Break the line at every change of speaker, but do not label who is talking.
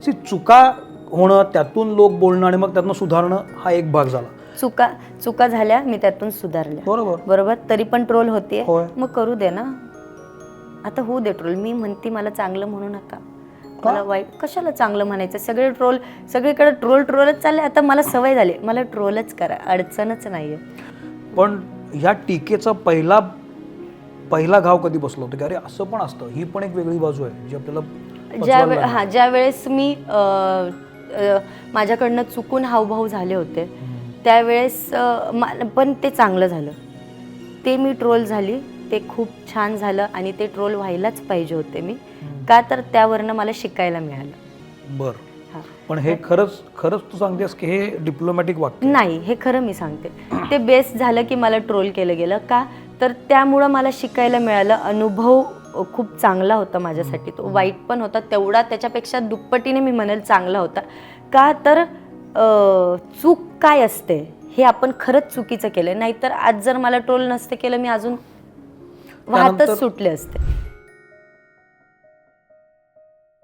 चुका होणं, त्यातून लोक बोलणं आणि मग त्यातनं सुधारणं हा एक भाग झाला.
चुका झाल्या, मी त्यातून सुधारल्या. बरोबर. तरी पण ट्रोल होते, मग करू दे ना, आता होऊ दे ट्रोल. मी म्हणते मला चांगलं म्हणू नका, मला वाईट कशाला चांगलं म्हणायचं. सगळीकडे ट्रोलच चालले. आता मला सवय झाली, मला ट्रोलच करा, अडचणच नाहीये. पण
ह्या टीकेचा पहिला घाव कधी बसला होता की अरे असं पण असतं, ही पण एक वेगळी बाजू आहे जी आपल्याला
ज्या वेळेस मी माझ्याकडनं चुकून हावभाव झाले होते त्यावेळेस पण ते चांगलं झालं. ते मी ट्रोल झाली, ते खूप छान झालं आणि ते ट्रोल व्हायलाच पाहिजे होते मी, का तर त्यावरनं मला शिकायला मिळालं.
बरं. पण हे खरंच तू सांगतेस की हे डिप्लोमॅटिक वाक्य
नाही, हे खरं मी सांगते. ते बेस्ट झालं की मला ट्रोल केलं गेलं, का तर त्यामुळं मला शिकायला मिळालं. अनुभव खूप चांगला होता माझ्यासाठी. तो वाईट पण होता तेवढा, त्याच्यापेक्षा दुप्पटीने मी म्हणेल चांगला होता. का तर चूक काय असते हे आपण खरंच चुकीचं केलं. नाहीतर आज जर मला ट्रोल नसते केलं, मी अजून वाहतच सुटले असते.